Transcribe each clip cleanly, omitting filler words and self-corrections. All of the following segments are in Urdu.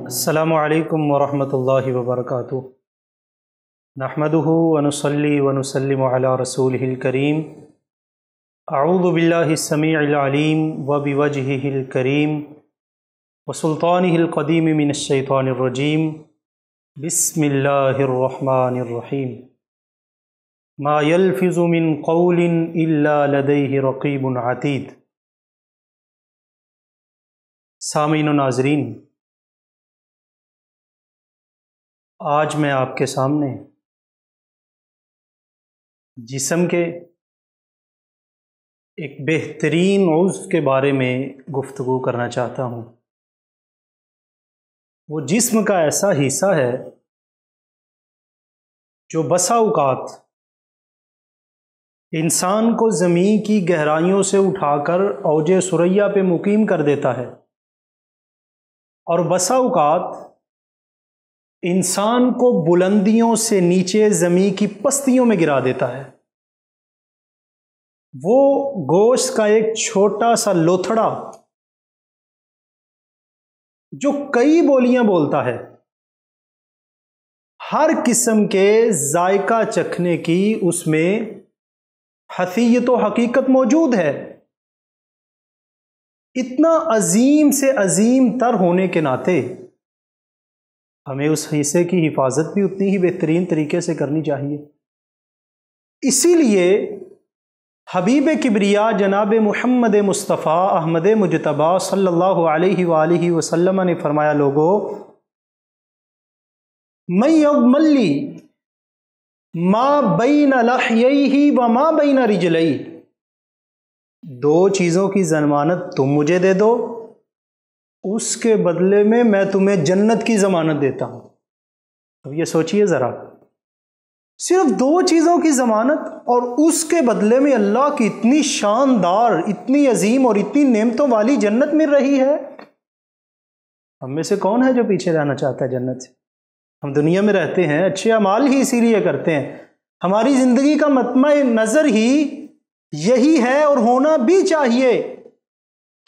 السلام علیکم ورحمۃ اللہ وبرکاتہ۔ نحمدہ ونصلی ونسلم علی رسولہ الکریم۔ اعوذ باللہ السمیع العلیم وبوجہہ الکریم وسلطانہ القدیم من الشیطان الرجیم۔ بسم اللہ الرحمن الرحیم۔ ما یلفظ من قول الا لدیہ رقیب عتید۔ سامعین و ناظرین، آج میں آپ کے سامنے جسم کے ایک بہترین عضو کے بارے میں گفتگو کرنا چاہتا ہوں۔ وہ جسم کا ایسا حصہ ہے جو بسا اوقات انسان کو زمین کی گہرائیوں سے اٹھا کر اوج ثریا پہ مقیم کر دیتا ہے، اور بسا اوقات انسان کو بلندیوں سے نیچے زمین کی پستیوں میں گرا دیتا ہے۔ وہ گوشت کا ایک چھوٹا سا لوتھڑا جو کئی بولیاں بولتا ہے، ہر قسم کے ذائقہ چکھنے کی اس میں حیثیت و حقیقت موجود ہے۔ اتنا عظیم سے عظیم تر ہونے کے ناطے ہمیں اس حصے کی حفاظت بھی اتنی ہی بہترین طریقے سے کرنی چاہیے۔ اسی لیے حبیب کبریا جناب محمد مصطفیٰ احمد مجتبیٰ صلی اللہ علیہ وآلہ وسلم نے فرمایا، لوگو من یضمن لی ما بین لحییہ وما بین رجلیہ، دو چیزوں کی ضمانت تم مجھے دے دو، اس کے بدلے میں تمہیں جنت کی ضمانت دیتا ہوں۔ اب یہ سوچئے ذرا، صرف دو چیزوں کی ضمانت اور اس کے بدلے میں اللہ کی اتنی شاندار، اتنی عظیم اور اتنی نعمتوں والی جنت مل رہی ہے۔ ہم میں سے کون ہے جو پیچھے رہنا چاہتا ہے جنت سے؟ ہم دنیا میں رہتے ہیں، اچھے اعمال ہی اسی لیے کرتے ہیں، ہماری زندگی کا مطمع نظر ہی یہی ہے اور ہونا بھی چاہیے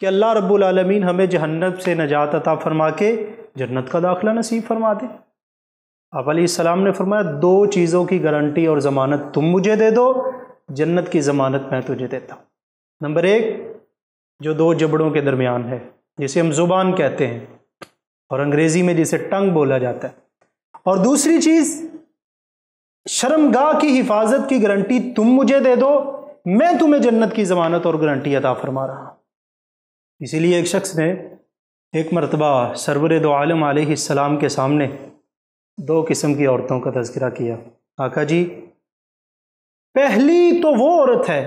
کہ اللہ رب العالمین ہمیں جہنم سے نجات عطا فرما کے جنت کا داخلہ نصیب فرما دے۔ آپ علیہ السلام نے فرمایا، دو چیزوں کی گارنٹی اور ضمانت تم مجھے دے دو، جنت کی ضمانت میں تجھے دیتا ہوں۔ نمبر ایک، جو دو جبڑوں کے درمیان ہے، جسے ہم زبان کہتے ہیں اور انگریزی میں جسے ٹنگ بولا جاتا ہے، اور دوسری چیز شرمگاہ کی حفاظت کی گارنٹی تم مجھے دے دو، میں تمہیں جنت کی ضمانت اور گارنٹی عطا فرما رہا ہوں۔ اسی لیے ایک شخص نے ایک مرتبہ سرور دو عالم علیہ السلام کے سامنے دو قسم کی عورتوں کا تذکرہ کیا۔ آقا جی، پہلی تو وہ عورت ہے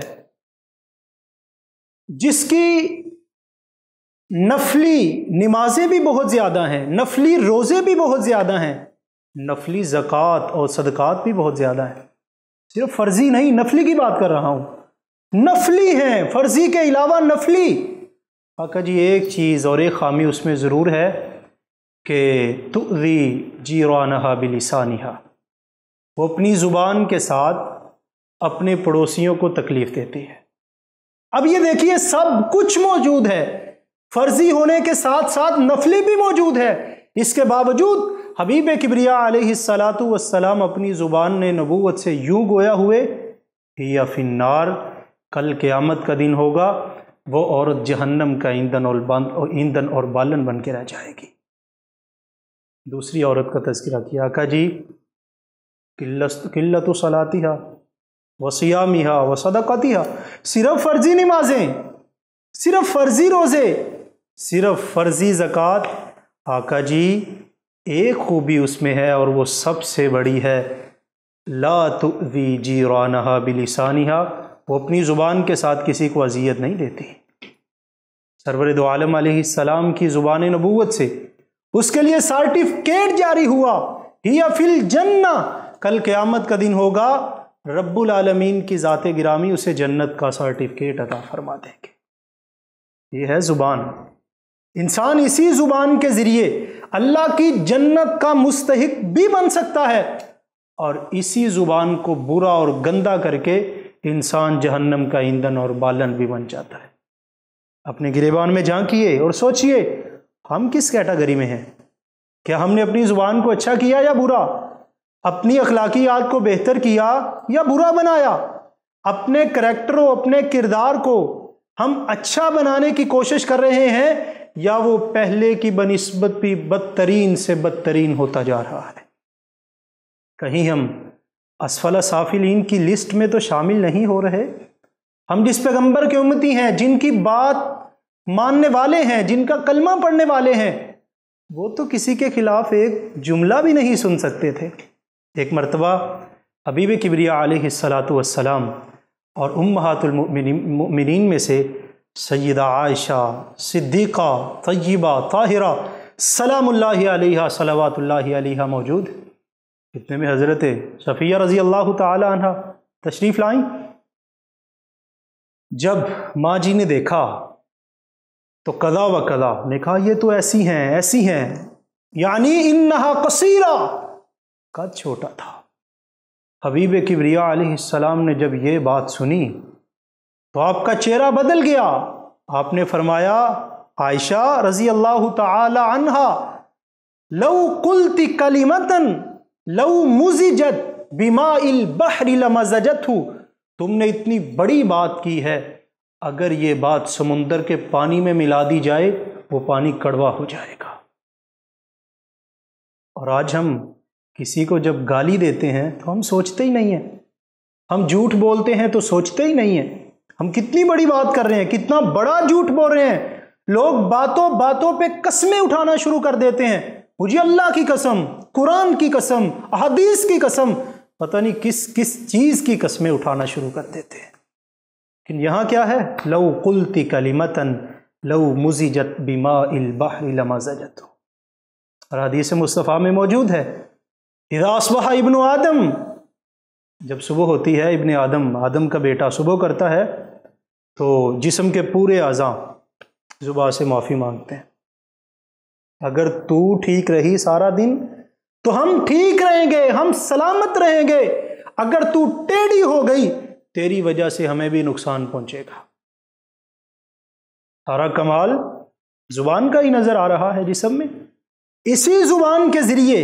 جس کی نفلی نمازیں بھی بہت زیادہ ہیں، نفلی روزے بھی بہت زیادہ ہیں، نفلی زکوٰۃ اور صدقات بھی بہت زیادہ ہیں۔ صرف فرضی نہیں، نفلی کی بات کر رہا ہوں، نفلی ہیں، فرضی کے علاوہ نفلی۔ آقا جی، ایک چیز اور ایک خامی اس میں ضرور ہے کہ تؤذی جیرانہا بلسانہا، وہ اپنی زبان کے ساتھ اپنے پڑوسیوں کو تکلیف دیتی ہے۔ اب یہ دیکھیے، سب کچھ موجود ہے، فرضی ہونے کے ساتھ ساتھ نفلی بھی موجود ہے، اس کے باوجود حبیب کبریا علیہ السلام اپنی زبان نے نبوت سے یوں گویا ہوئے، ہی فی النار، کل قیامت کا دن ہوگا، وہ عورت جہنم کا ایندھن اور بالن بن کے رہ جائے گی۔ دوسری عورت کا تذکرہ کیا، آقا جی، قلت صلاتہا وصیامہا وصدقاتہا، صرف فرضی نمازیں، صرف فرضی روزے، صرف فرضی زکوٰۃ۔ آقا جی، ایک خوبی اس میں ہے اور وہ سب سے بڑی ہے، لا تؤذی جیرانہا بلسانہا، وہ اپنی زبان کے ساتھ کسی کو اذیت نہیں دیتی۔ سرور دو عالم علیہ السلام کی زبان نبوت سے اس کے لیے سرٹیفکیٹ جاری ہوا، ہی فی الجنہ، کل قیامت کا دن ہوگا، رب العالمین کی ذات گرامی اسے جنت کا سرٹیفکیٹ عطا فرما دیں گے۔ یہ ہے زبان۔ انسان اسی زبان کے ذریعے اللہ کی جنت کا مستحق بھی بن سکتا ہے، اور اسی زبان کو برا اور گندا کر کے انسان جہنم کا ایندھن اور بالن بھی بن جاتا ہے۔ اپنے گریبان میں جھانکیے اور سوچئے ہم کس کیٹیگری میں ہیں؟ کیا ہم نے اپنی زبان کو اچھا کیا یا برا؟ اپنی اخلاقیات کو بہتر کیا یا برا بنایا؟ اپنے کریکٹر و اپنے کردار کو ہم اچھا بنانے کی کوشش کر رہے ہیں یا وہ پہلے کی بنسبت بھی بدترین سے بدترین ہوتا جا رہا ہے؟ کہیں ہم اسفل سافلین کی لسٹ میں تو شامل نہیں ہو رہے؟ ہم جس پیغمبر کے امتی ہیں، جن کی بات ماننے والے ہیں، جن کا کلمہ پڑھنے والے ہیں، وہ تو کسی کے خلاف ایک جملہ بھی نہیں سن سکتے تھے۔ ایک مرتبہ حبیب کبریا علیہ الصلاۃ والسلام اور امہات المؤمنین میں سے سیدہ عائشہ صدیقہ طیبہ طاہرہ سلام اللہ علیہا صلوات اللہ علیہا موجود، اتنے میں حضرت صفیہ رضی اللہ تعالی عنہ تشریف لائیں۔ جب ماں جی نے دیکھا تو قضا و قضا نے کہا یہ تو ایسی ہیں، یعنی انہا قصیرہ، قد چھوٹا تھا۔ حبیب کبریا علیہ السلام نے جب یہ بات سنی تو آپ کا چہرہ بدل گیا۔ آپ نے فرمایا عائشہ رضی اللہ تعالی عنہا لو قلت کلمتا لو مزجت بماء البحر لمزجتہ، تم نے اتنی بڑی بات کی ہے، اگر یہ بات سمندر کے پانی میں ملا دی جائے وہ پانی کڑوا ہو جائے گا۔ اور آج ہم کسی کو جب گالی دیتے ہیں تو ہم سوچتے ہی نہیں ہیں، ہم جھوٹ بولتے ہیں تو سوچتے ہی نہیں ہیں ہم کتنی بڑی بات کر رہے ہیں، کتنا بڑا جھوٹ بول رہے ہیں۔ لوگ باتوں باتوں پہ قسمیں اٹھانا شروع کر دیتے ہیں، مجھے اللہ کی قسم، قرآن کی قسم، احادیث کی قسم، پتہ نہیں کس چیز کی قسمیں اٹھانا شروع کر دیتے ہیں۔ لیکن یہاں کیا ہے؟ لو قلت کلمتا لو مزجت بماء البحر لمزجتہ، اور حدیث مصطفیٰ میں موجود ہے اذا اصبح ابن آدم، جب صبح ہوتی ہے ابن آدم کا بیٹا صبح کرتا ہے تو جسم کے پورے اعضاء زبان سے معافی مانگتے ہیں، اگر تو ٹھیک رہی سارا دن تو ہم ٹھیک رہیں گے، ہم سلامت رہیں گے، اگر تو ٹیڑھی ہو گئی تیری وجہ سے ہمیں بھی نقصان پہنچے گا۔ سارا کمال زبان کا ہی نظر آ رہا ہے جسم میں۔ اسی زبان کے ذریعے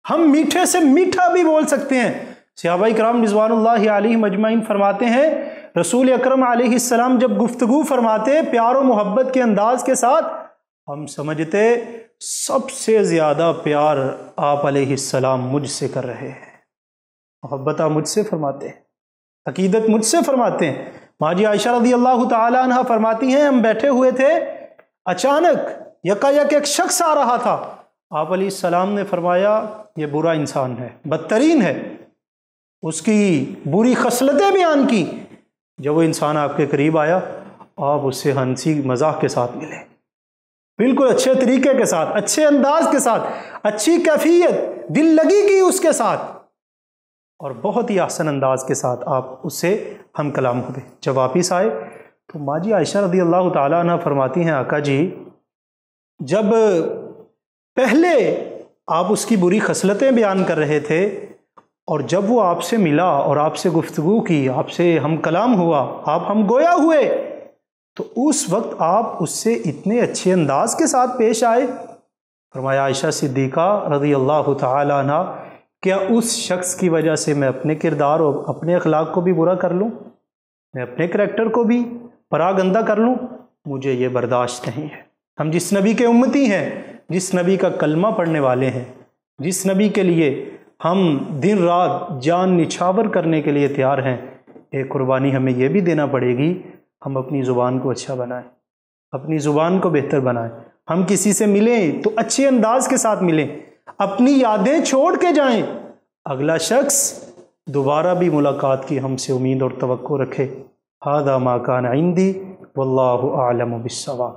ہم میٹھے سے میٹھا بھی بول سکتے ہیں۔ صحابہ کرام رضوان اللہ علیہم اجمعین فرماتے ہیں رسول اکرم علیہ السلام جب گفتگو فرماتے پیار و محبت کے انداز کے ساتھ، ہم سمجھتے سب سے زیادہ پیار آپ علیہ السلام مجھ سے کر رہے ہیں، محبت آپ مجھ سے فرماتے ہیں، عقیدت مجھ سے فرماتے ہیں۔ ماں جی عائشہ رضی اللہ تعالی عنہ فرماتی ہیں ہم بیٹھے ہوئے تھے، اچانک یکایک ایک شخص آ رہا تھا، آپ علیہ السلام نے فرمایا یہ برا انسان ہے، بدترین ہے، اس کی بری خصلتیں بیان کی۔ جب وہ انسان آپ کے قریب آیا آپ اس سے ہنسی مزاح کے ساتھ ملے، بالکل اچھے طریقے کے ساتھ، اچھے انداز کے ساتھ، اچھی کیفیت، دل لگی کی اس کے ساتھ، اور بہت ہی احسن انداز کے ساتھ آپ اس سے ہم کلام ہوئے۔ جب واپس آئے تو ماں جی عائشہ رضی اللہ تعالیٰ عنہ فرماتی ہیں آقا جی جب پہلے آپ اس کی بری خصلتیں بیان کر رہے تھے اور جب وہ آپ سے ملا اور آپ سے گفتگو کی، آپ سے ہم کلام ہوا، آپ ہم گویا ہوئے، تو اس وقت آپ اس سے اتنے اچھے انداز کے ساتھ پیش آئے۔ فرمایا عائشہ صدیقہ رضی اللہ تعالی عنہ کیا اس شخص کی وجہ سے میں اپنے کردار اور اپنے اخلاق کو بھی برا کر لوں، میں اپنے کریکٹر کو بھی پراگندہ کر لوں؟ مجھے یہ برداشت نہیں ہے۔ ہم جس نبی کے امتی ہیں، جس نبی کا کلمہ پڑھنے والے ہیں، جس نبی کے لیے ہم دن رات جان نچھاور کرنے کے لیے تیار ہیں، ایک قربانی ہمیں یہ بھی دینا پڑے گی، ہم اپنی زبان کو اچھا بنائیں، اپنی زبان کو بہتر بنائیں۔ ہم کسی سے ملیں تو اچھے انداز کے ساتھ ملیں، اپنی یادیں چھوڑ کے جائیں، اگلا شخص دوبارہ بھی ملاقات کی ہم سے امید اور توقع رکھے۔ ھذا ما کان عندی واللہ اعلم بالصواب۔